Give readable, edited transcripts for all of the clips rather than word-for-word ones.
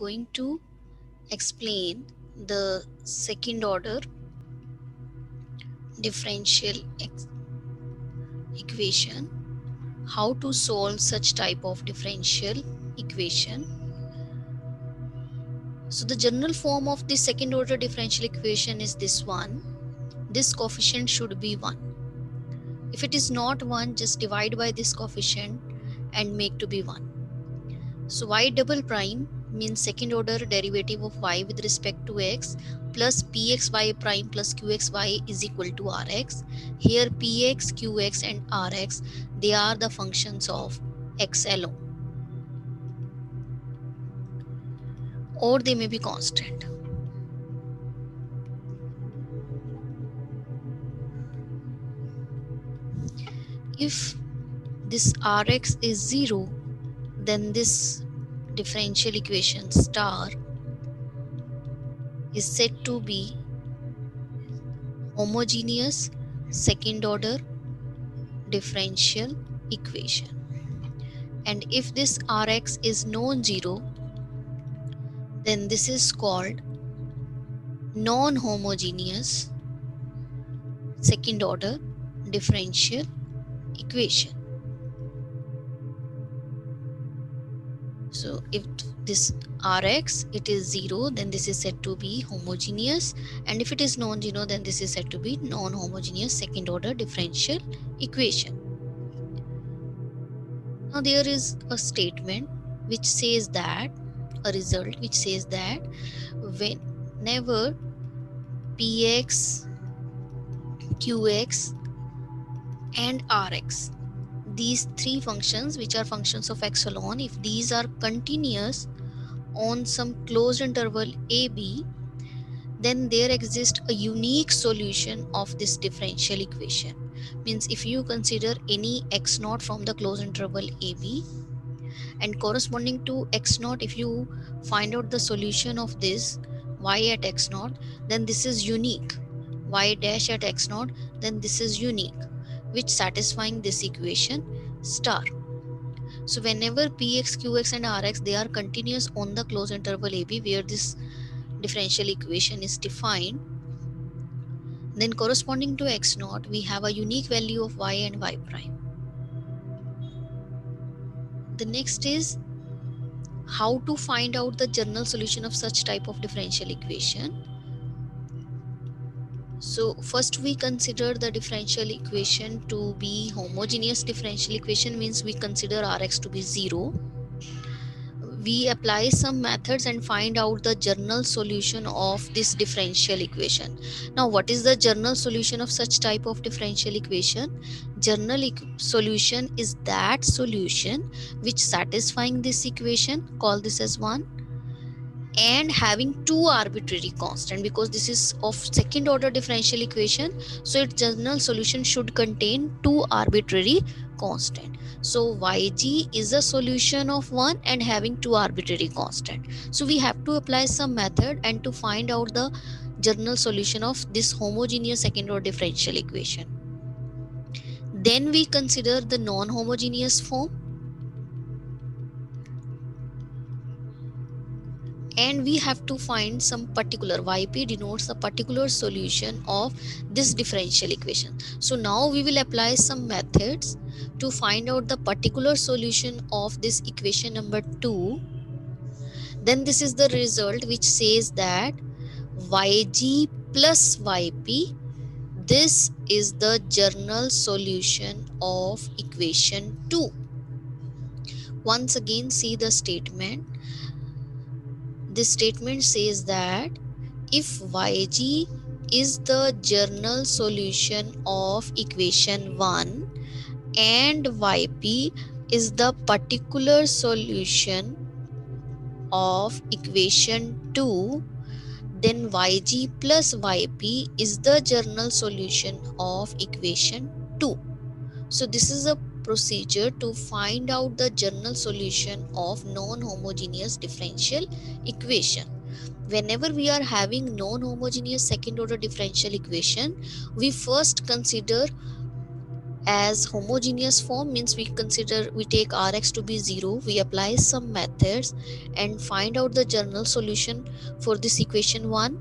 going to explain the second order differential equation, how to solve such type of differential equation. So the general form of the second order differential equation is this one. This coefficient should be 1. If it is not 1, just divide by this coefficient and make to be 1. So y double prime means second order derivative of y with respect to x plus pxy prime plus qxy is equal to rx. Here px, qx and rx, they are the functions of x alone, or they may be constant. If this rx is 0, then this differential equation star is said to be homogeneous second order differential equation. And if this rx is non-zero, then this is called non-homogeneous second order differential equation. So if this rx it is 0, then this is said to be homogeneous, and if it is non-zero, then this is said to be non-homogeneous second order differential equation. Now there is a statement which says that, a result which says that whenever px, qx and rx, these three functions which are functions of x alone, if these are continuous on some closed interval ab, then there exists a unique solution of this differential equation. Means if you consider any x naught from the closed interval ab, and corresponding to x naught, if you find out the solution of this y at x naught, then this is unique. Y dash at x naught, then this is unique, which satisfying this equation star. So whenever px, qx and rx, they are continuous on the closed interval ab where this differential equation is defined, then corresponding to x naught, we have a unique value of y and y prime. The next is how to find out the general solution of such type of differential equation. So first we consider the differential equation to be homogeneous differential equation, means we consider rx to be 0. We apply some methods and find out the general solution of this differential equation. Now what is the general solution of such type of differential equation? General solution is that solution which satisfying this equation, call this as 1, and having two arbitrary constant, because this is of second order differential equation, so its general solution should contain two arbitrary constant. So yg is a solution of 1 and having two arbitrary constant. So we have to apply some method and to find out the general solution of this homogeneous second order differential equation. Then we consider the non-homogeneous form, and we have to find some particular, yp denotes a particular solution of this differential equation. So now we will apply some methods to find out the particular solution of this equation number 2. Then this is the result which says that yg plus yp, this is the general solution of equation 2. Once again see the statement. This statement says that if yg is the general solution of equation 1 and yp is the particular solution of equation 2, then yg plus yp is the general solution of equation 2. So this is a procedure to find out the general solution of non-homogeneous differential equation. Whenever we are having non-homogeneous second order differential equation, we first consider as homogeneous form, means we take Rx to be 0, we apply some methods and find out the general solution for this equation 1.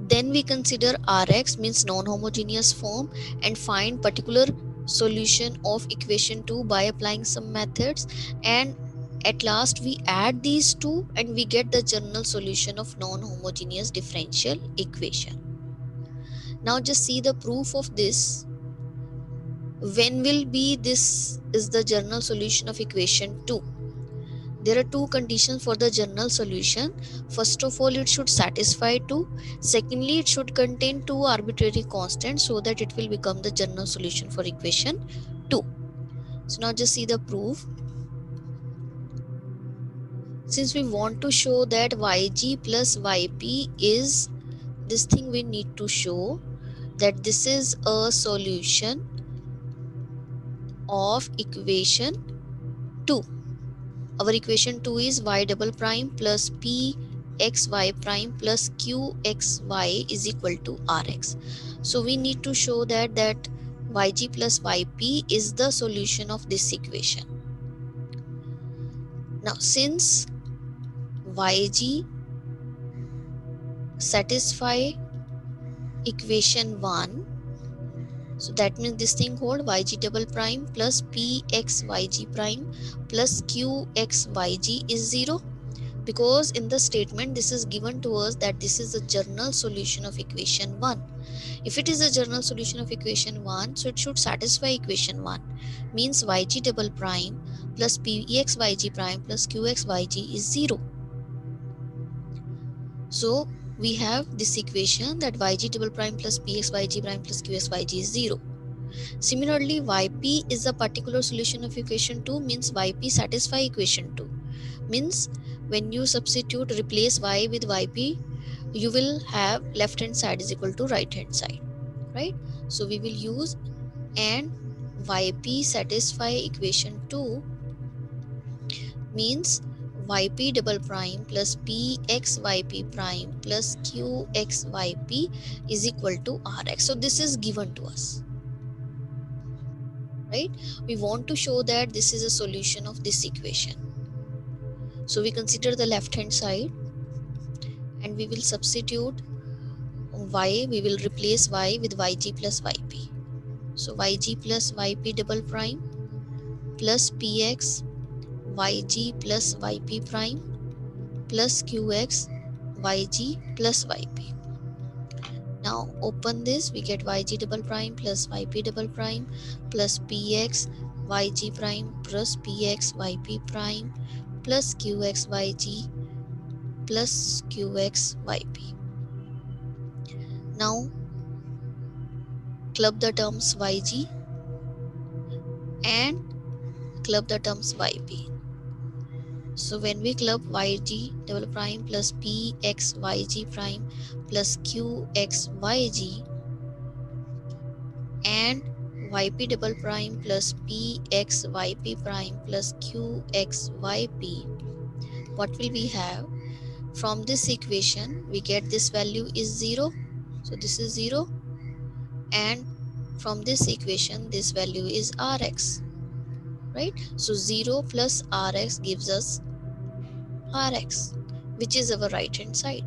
Then we consider Rx, means non-homogeneous form, and find particular solution of equation 2 by applying some methods, and at last we add these two and we get the general solution of non-homogeneous differential equation. Now just see the proof of this. When will be this is the general solution of equation 2? There are two conditions for the general solution. First of all, it should satisfy 2. Secondly, it should contain two arbitrary constants so that it will become the general solution for equation 2. So now just see the proof. Since we want to show that yg plus yp is this thing, we need to show that this is a solution of equation 2. Our equation 2 is y double prime plus p xy prime plus qxy is equal to rx. So we need to show that yg plus yp is the solution of this equation. Now since yg satisfy equation 1, so that means this thing hold yg double prime plus pxyg prime plus qxyg is 0, because in the statement this is given to us that this is the general solution of equation 1. If it is a general solution of equation 1, so it should satisfy equation 1, means yg double prime plus pxyg prime plus qxyg is 0. So we have this equation that yg double prime plus pxyg prime plus qxyg is 0. Similarly, yp is a particular solution of equation 2, means yp satisfy equation 2. Means when you substitute, replace y with yp, you will have left hand side is equal to right hand side, right? So we will use and yp satisfy equation 2, means yp double prime plus pxyp prime plus qxyp is equal to rx. So this is given to us, right? We want to show that this is a solution of this equation. So we consider the left hand side and we will substitute y, we will replace y with yg plus yp. So yg plus yp double prime plus px yg plus yp prime plus qx yg plus yp. Now open this, we get yg double prime plus yp double prime plus px yg prime plus px yp prime plus qx yg plus qx yp. Now club the terms yg and club the terms yp. So when we club yg double prime plus pxyg prime plus qxyg and yp double prime plus pxyp prime plus qxyp, what will we have? From this equation we get this value is 0, so this is 0, and from this equation this value is rx, right? So 0 plus rx gives us rx, which is our right hand side,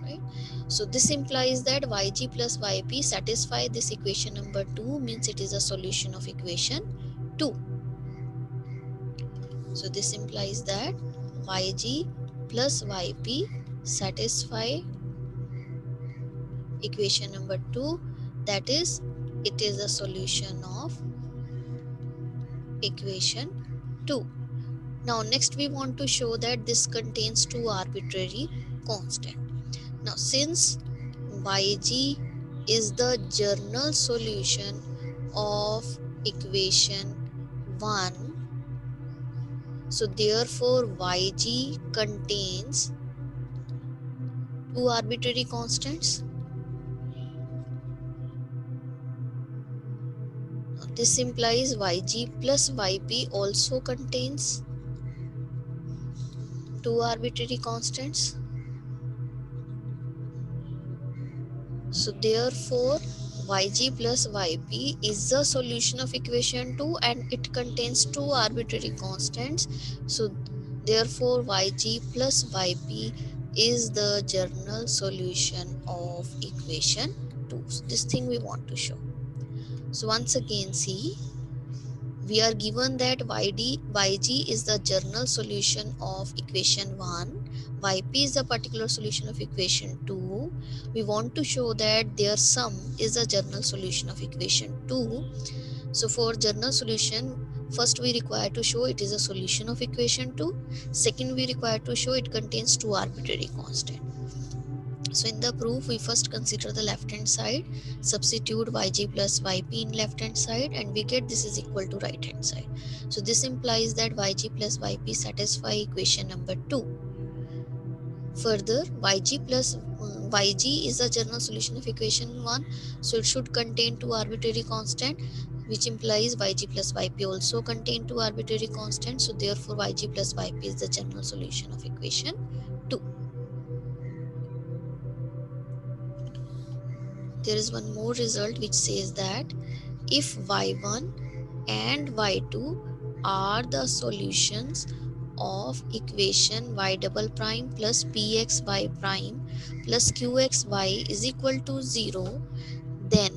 right? So this implies that yg plus yp satisfy this equation number 2, means it is a solution of equation 2. So this implies that yg plus yp satisfy equation number 2, that is it is a solution of equation 2. Now next we want to show that this contains two arbitrary constant. Now since yg is the general solution of equation 1, so therefore yg contains two arbitrary constants. Now, this implies yg plus yp also contains two arbitrary constants. So therefore yg plus yp is the solution of equation 2 and it contains two arbitrary constants. So therefore yg plus yp is the general solution of equation 2. So this thing we want to show. So once again see, we are given that yg is the general solution of equation 1, yp is the particular solution of equation 2. We want to show that their sum is the general solution of equation 2. So for general solution, first we require to show it is a solution of equation 2. Second, we require to show it contains two arbitrary constants. So in the proof, we first consider the left hand side, substitute yg plus yp in left hand side, and we get this is equal to right hand side. So this implies that yg plus yp satisfy equation number 2. Further, yg is the general solution of equation 1, so it should contain two arbitrary constant, which implies yg plus yp also contain two arbitrary constants. So therefore yg plus yp is the general solution of equation 2. There is one more result which says that if y1 and y2 are the solutions of equation y double prime plus pxy prime plus qxy is equal to 0, then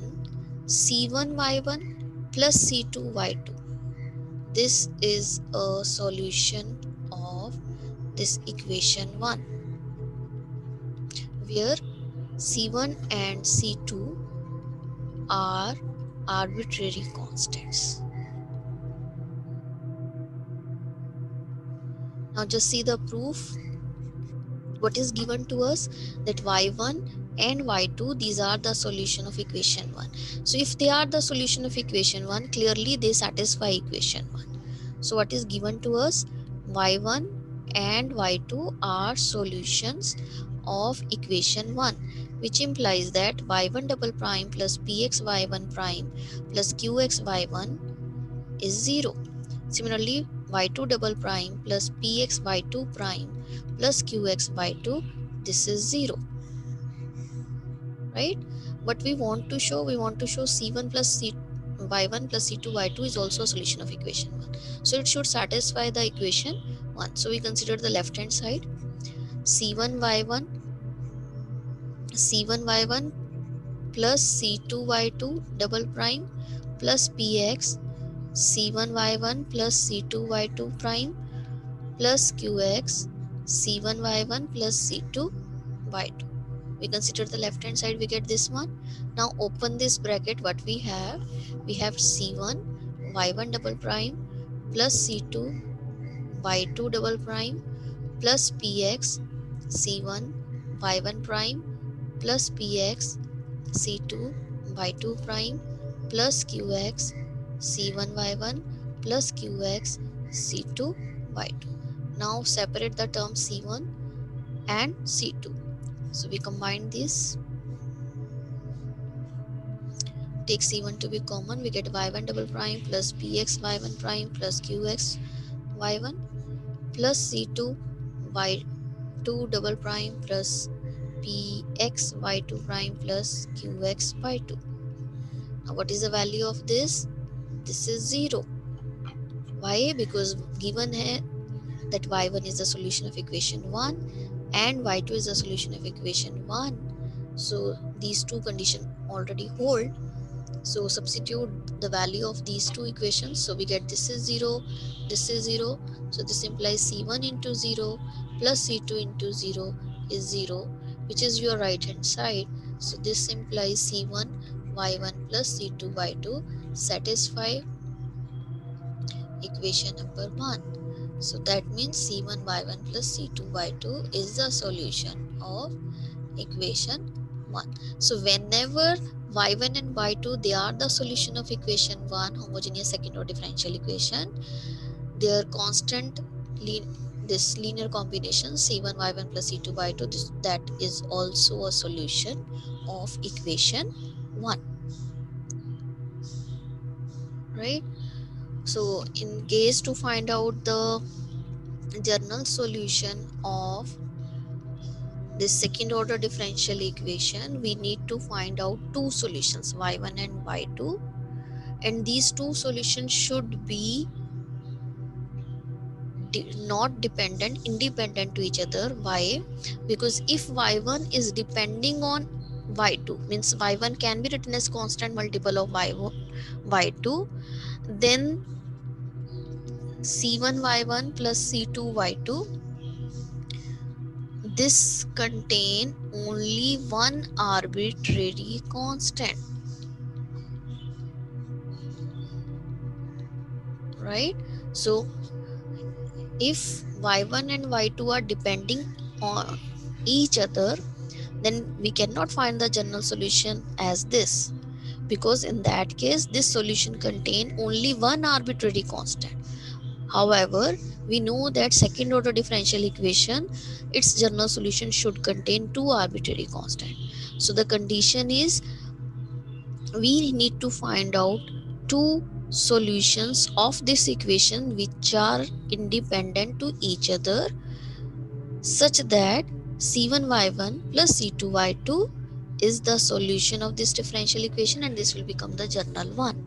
c1y1 plus c2y2, this is a solution of this equation 1, where c1 and c2 are arbitrary constants. Now just see the proof. What is given to us, that y1 and y2, these are the solution of equation 1. So if they are the solution of equation 1, clearly they satisfy equation 1. So what is given to us, y1 and y2 are solutions of equation 1, which implies that y1 double prime plus pxy1 prime plus qxy1 is 0. Similarly, y2 double prime plus pxy2 prime plus qxy2, this is 0, right? What we want to show, c1 plus y1 plus c2 y2 is also a solution of equation 1. So it should satisfy the equation 1. So we consider the left hand side, c1 y1 plus c2 y2 double prime plus px c1 y1 plus c2 y2 prime plus qx c1 y1 plus c2 y2. We consider the left hand side, we get this one. Now open this bracket, what we have c1 y1 double prime plus c2 y2 double prime plus px c1 y1 prime plus px c2 y2 prime plus qx c1 y1 plus qx c2 y2. Now separate the term c1 and c2. So we combine this, take c1 to be common, we get y1 double prime plus px y1 prime plus qx y1 plus c2 y2 double prime plus px y2 prime plus qx y2. Now what is the value of this? This is 0. Why? Because given here that y1 is the solution of equation 1 and y2 is the solution of equation 1. So these two conditions already hold. So substitute the value of these two equations. So we get this is 0, this is 0. So this implies c1 into 0 plus c2 into 0 is 0, which is your right hand side. So this implies c1 y1 plus c2 y2 satisfy equation number 1. So that means c1 y1 plus c2 y2 is the solution of equation 1. So whenever y1 and y2 they are the solution of equation 1, homogeneous second order differential equation, their constant this linear combination c1 y1 plus c2 y2, that is also a solution of equation 1, right? So in case to find out the general solution of this second order differential equation, we need to find out two solutions, y1 and y2, and these two solutions should be not dependent, independent to each other. Why? Because if y1 is depending on y2, means y1 can be written as constant multiple of y1 y2, then c1 y1 plus c2 y2, this contain only one arbitrary constant, right? So if y1 and y2 are depending on each other, then we cannot find the general solution as this, because in that case this solution contain only one arbitrary constant. However, we know that second order differential equation, its general solution should contain two arbitrary constant. So the condition is we need to find out two solutions of this equation which are independent to each other, such that c1y1 plus c2y2 is the solution of this differential equation, and this will become the general one.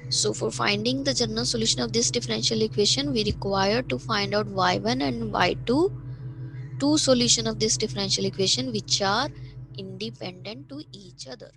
So for finding the general solution of this differential equation, we require to find out y1 and y2, two solution of this differential equation which are independent to each other.